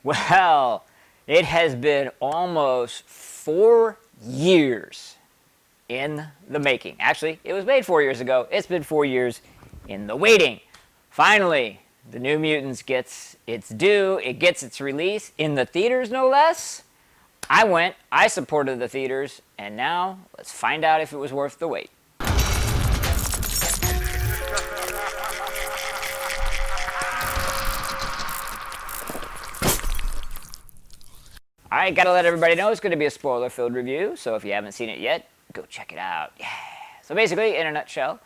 Well, it has been almost 4 years in the making. Actually, it was made 4 years ago. It's been 4 years in the waiting. Finally, the New Mutants gets its due. It gets its release in the theaters, no less. I supported the theaters, and now let's find out if it was worth the wait. Alright, gotta let everybody know it's going to be a spoiler-filled review, so if you haven't seen it yet, go check it out. Yeah. So basically, in a nutshell,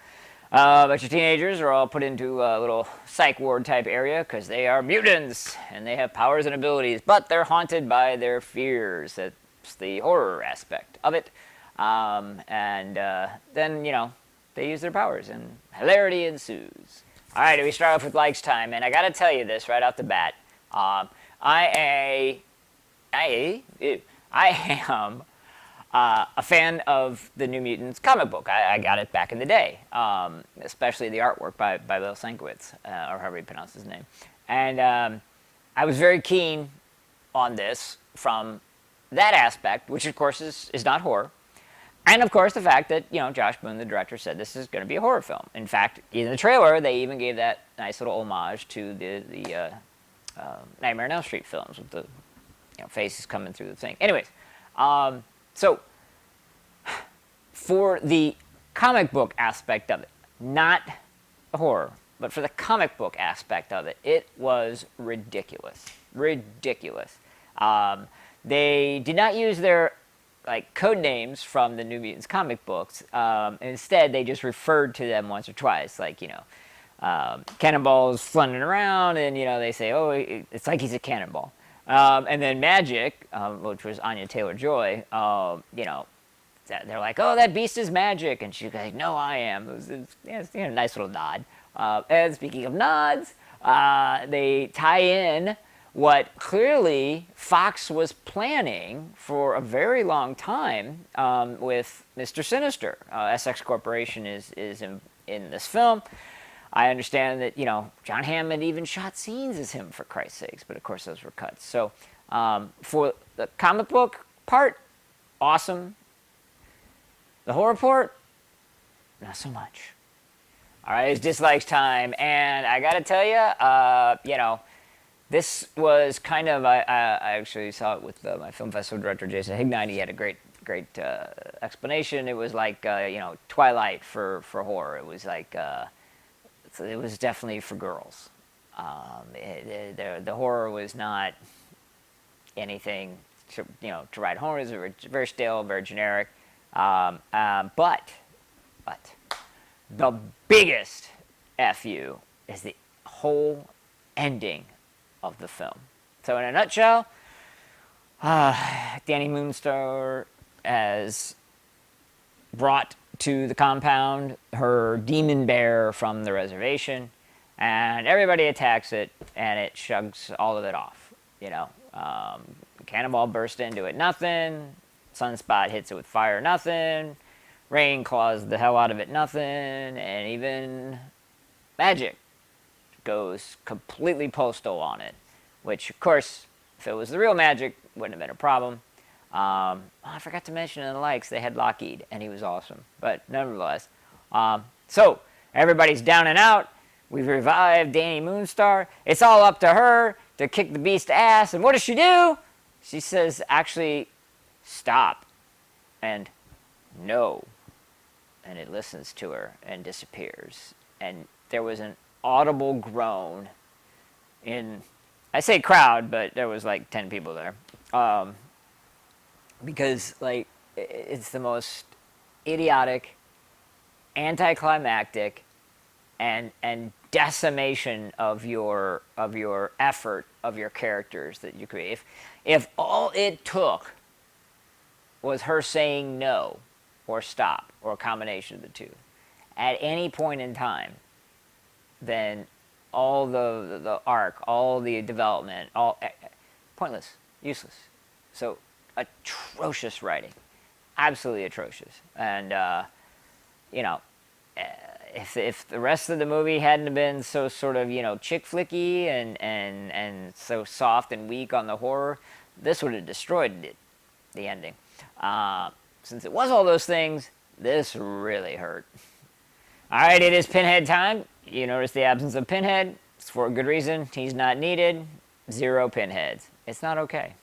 a bunch of teenagers are all put into a little psych ward type area because they are mutants, and they have powers and abilities, but they're haunted by their fears. That's the horror aspect of it. Then, they use their powers, and hilarity ensues. Alright, we start off with likes time, and I gotta tell you this right off the bat. I am a fan of the New Mutants comic book. I got it back in the day, especially the artwork by Bill Sienkiewicz, or however you pronounce his name. And I was very keen on this from that aspect, which of course is not horror. And of course the fact that, Josh Boone, the director, said this is going to be a horror film. In fact, in the trailer, they even gave that nice little homage to the Nightmare on Elm Street films with the faces coming through the thing. Anyways, so for the comic book aspect of it, not the horror, but for the comic book aspect of it, it was ridiculous. Ridiculous. They did not use their code names from the New Mutants comic books. Instead, they just referred to them once or twice, Cannonball's flunning around, and they say, "Oh, it's like he's a cannonball." And then Magic, which was Anya Taylor-Joy, they're like, "Oh, that beast is Magic," and she's like, "No, I am." It's a nice little nod. And speaking of nods, they tie in what clearly Fox was planning for a very long time with Mr. Sinister. SX Corporation is in this film. I understand that, John Hammond even shot scenes as him, for Christ's sakes, but of course those were cuts. So for the comic book part, awesome. The horror part, not so much. All right, it's dislikes time, and I gotta tell you, this was kind of, I actually saw it with my film festival director, Jason Hignine. He had a great explanation. It was like, Twilight for horror. It was like, it was definitely for girls. The horror was not anything to write home. It was very stale, very generic. But the biggest FU is the whole ending of the film. So in a nutshell, Danny Moonstar has brought to the compound her demon bear from the reservation, and everybody attacks it, and it shrugs all of it off. Cannonball bursts into it, nothing. Sunspot hits it with fire, nothing. Rain claws the hell out of it, nothing. And even Magic goes completely postal on it, which, of course, if it was the real Magic, wouldn't have been a problem. I forgot to mention in the likes, they had Lockheed, and he was awesome. But nevertheless, so everybody's down and out. We've revived Danny Moonstar. It's all up to her to kick the beast's ass. And what does she do? She says, actually, stop. And no. And it listens to her and disappears. And there was an audible groan in, I say crowd, but there was 10 people there. Because it's the most idiotic, anticlimactic, and decimation of your effort of your characters that you create. If all it took was her saying no or stop or a combination of the two at any point in time, then all the arc, all the development, all pointless, useless. So atrocious writing, absolutely atrocious. And if the rest of the movie hadn't been so sort of, chick flicky and so soft and weak on the horror, this would have destroyed the ending. Since it was all those things, this really hurt. All right, it is Pinhead time. You notice the absence of Pinhead. It's for a good reason. He's not needed. 0 Pinheads. It's not okay.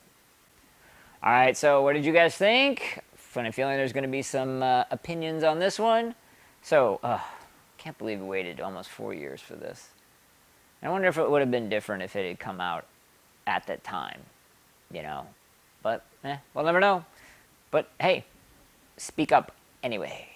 All right, so what did you guys think? Funny feeling there's going to be some opinions on this one. So, can't believe we waited almost 4 years for this. I wonder if it would have been different if it had come out at that time, But, we'll never know. But, hey, speak up anyway.